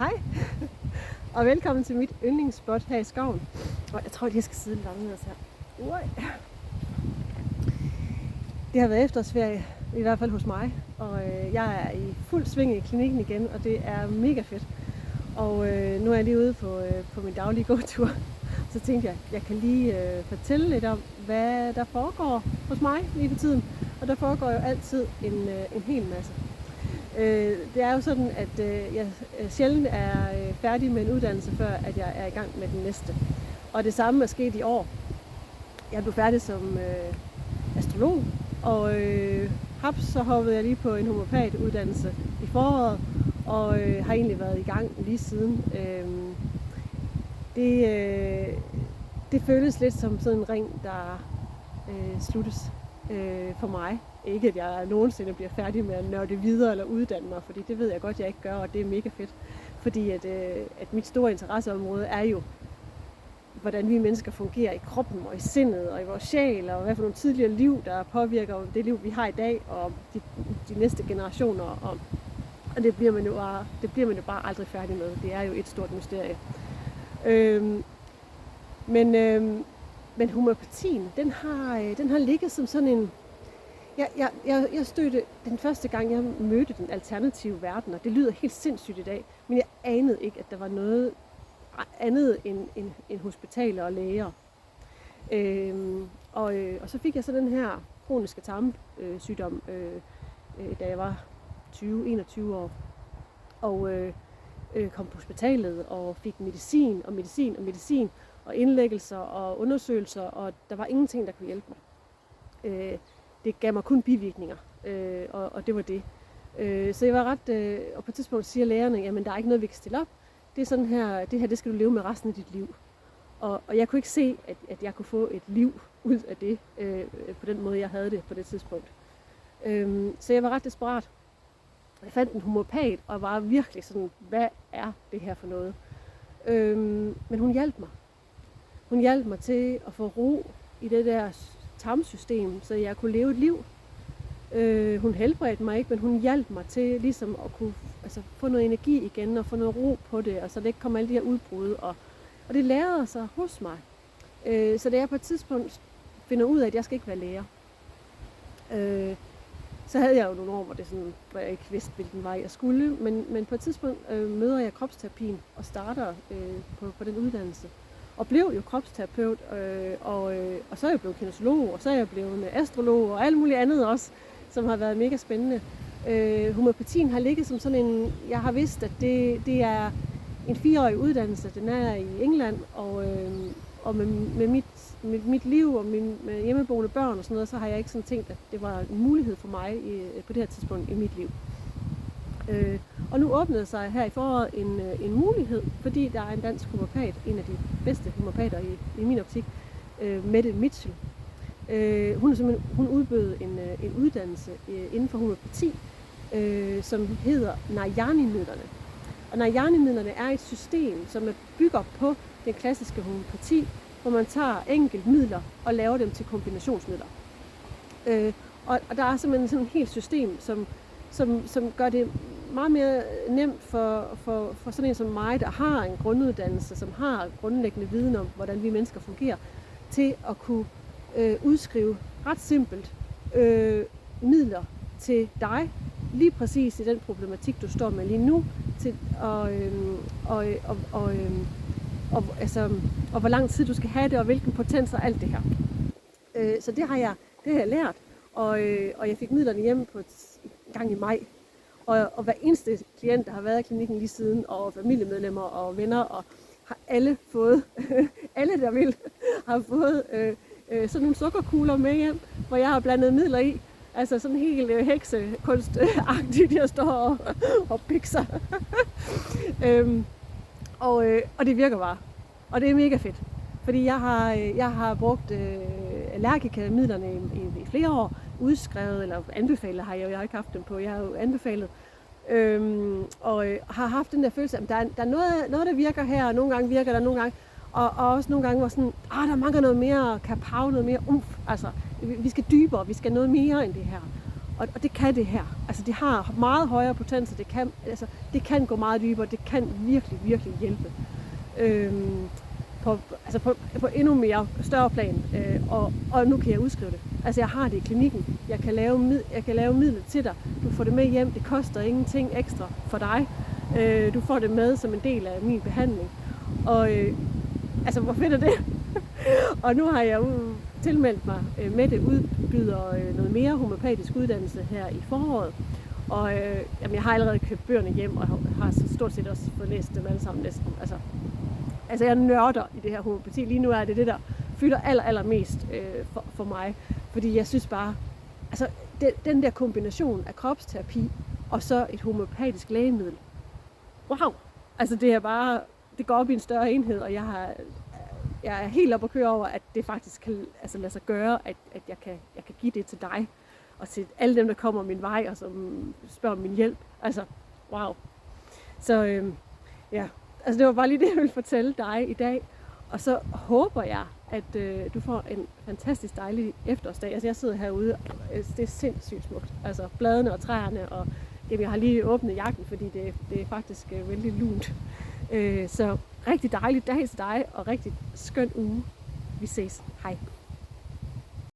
Hej, og velkommen til mit yndlingsspot her i skoven. Og jeg tror, at jeg skal sidde lidt anderledes her. Det har været efterårsferie, i hvert fald hos mig. Og jeg er i fuld sving i klinikken igen, og det er mega fedt. Og nu er jeg lige ude på min daglige gåtur. Så tænkte jeg, at jeg kan lige fortælle lidt om, hvad der foregår hos mig lige for tiden. Og der foregår jo altid en hel masse. Det er jo sådan, at jeg sjældent er færdig med en uddannelse, før at jeg er i gang med den næste. Og det samme er sket i år. Jeg blev færdig som astrolog, og så hoppede jeg lige på en homøopatuddannelse i foråret, og har egentlig været i gang lige siden. Det føles lidt som sådan en ring, der sluttes for mig. Ikke at jeg nogensinde bliver færdig med at nørde videre eller uddanne mig, fordi det ved jeg godt, jeg ikke gør, og det er mega fedt. Fordi at mit store interesseområde er jo, hvordan vi mennesker fungerer i kroppen og i sindet og i vores sjæl, og hvad for nogle tidligere liv, der påvirker det liv, vi har i dag, og de næste generationer. Og det bliver man jo bare aldrig færdig med. Det er jo et stort mysterie. Men homøopatien, den har ligget som sådan en... Jeg stødte den første gang, jeg mødte den alternative verden, og det lyder helt sindssygt i dag, men jeg anede ikke, at der var noget andet end hospitaler og læger. Og så fik jeg så den her kroniske tarmsygdom, da jeg var 20-21 år, og kom på hospitalet og fik medicin og indlæggelser og undersøgelser, og der var ingenting, der kunne hjælpe mig. Det gav mig kun bivirkninger, og det var det. Så jeg var ret, og på et tidspunkt siger lægerne, jamen der er ikke noget, vi kan stille op. Det er sådan her, det skal du leve med resten af dit liv. Og jeg kunne ikke se, at jeg kunne få et liv ud af det, på den måde, jeg havde det på det tidspunkt. Så jeg var ret desperat. Jeg fandt en homøopat, og var virkelig sådan, hvad er det her for noget? Men hun hjalp mig. Hun hjalp mig til at få ro i det der tarmsystem, så jeg kunne leve et liv. Hun helbredte mig ikke, men hun hjalp mig til ligesom at kunne få noget energi igen og få noget ro på det, og så det ikke kom alle de her udbrud. Og det lærede sig hos mig. Så da jeg på et tidspunkt finder ud af, at jeg skal ikke være lærer, så havde jeg jo nogle år, hvor jeg ikke vidste, hvilken vej jeg skulle. Men på et tidspunkt møder jeg kropsterapien og starter på den uddannelse. Og blev jo kropsterapeut, og så er jeg blevet kinesiolog, og så er jeg blevet astrolog, og alt muligt andet også, som har været mega spændende. Homøopatien har ligget som sådan en, jeg har vidst, at det er en 4-årig uddannelse. Den er i England, og med mit liv og med hjemmeboende børn og sådan noget, så har jeg ikke sådan tænkt, at det var en mulighed for mig på det her tidspunkt i mit liv. Og nu åbnede sig her i foråret en mulighed, fordi der er en dansk homøopat, en af de bedste homøopater i min optik, Mette Mitchell. Hun udbød en uddannelse inden for homøopati, som hedder Narayani-midlerne. Og Narayani-midlerne er et system, som bygger på den klassiske homøopati, hvor man tager enkelte midler og laver dem til kombinationsmidler. Og der er simpelthen sådan et helt system, som gør det meget mere nemt for sådan en som mig, der har en grunduddannelse, som har grundlæggende viden om, hvordan vi mennesker fungerer, til at kunne udskrive ret simpelt midler til dig, lige præcis i den problematik, du står med lige nu, og hvor lang tid du skal have det, og hvilken potens og alt det her. Så det har jeg lært, og jeg fik midlerne hjem på en gang i maj. Og hver eneste klient, der har været i klinikken lige siden, og familiemedlemmer og venner, og har alle fået, alle der vil, har fået sådan nogle sukkerkugler med hjem, hvor jeg har blandet midler i. Altså sådan helt heksekunstagtigt, jeg står og pikser. Og det virker bare. Og det er mega fedt. Fordi jeg har brugt allergikamidlerne i flere år, udskrevet eller anbefalet har jeg jo ikke haft dem på. Jeg har jo anbefalet og har haft den der følelse, at der er noget, der virker her, og nogle gange virker der, nogle gange, og også nogle gange var sådan, der mangler noget mere kapav, noget mere umf, altså vi skal dybere, vi skal noget mere end det her. Og det kan det her. Altså det har meget højere potenser, det kan gå meget dybere, det kan virkelig, virkelig hjælpe. På endnu mere større plan, og nu kan jeg udskrive det. Altså jeg har det i klinikken, jeg kan lave midlet til dig, du får det med hjem, det koster ingenting ekstra for dig, du får det med som en del af min behandling, og hvor fedt er det? Og nu har jeg jo tilmeldt mig med det udbyder noget mere homeopatisk uddannelse her i foråret, og jeg har allerede købt bøgerne hjem, og har stort set også fået læst dem alle sammen næsten. Altså jeg nørder i det her homøopati. Lige nu er det der fylder allermest for mig. Fordi jeg synes bare, altså den der kombination af kropsterapi og så et homøopatisk lægemiddel. Wow! Altså det er bare, det går op i en større enhed, og jeg er helt op at køre over, at det faktisk kan lade sig gøre, at jeg kan give det til dig. Og til alle dem, der kommer min vej, og som spørger om min hjælp. Altså, wow! Så ja. Altså det var bare lige det, jeg ville fortælle dig i dag. Og så håber jeg, at du får en fantastisk dejlig efterårsdag. Altså jeg sidder herude, det er sindssygt smukt. Altså bladene og træerne, og jeg har lige åbnet jakken, fordi det er faktisk vældig lunt. Så rigtig dejlig dag til dig, og rigtig skøn uge. Vi ses. Hej.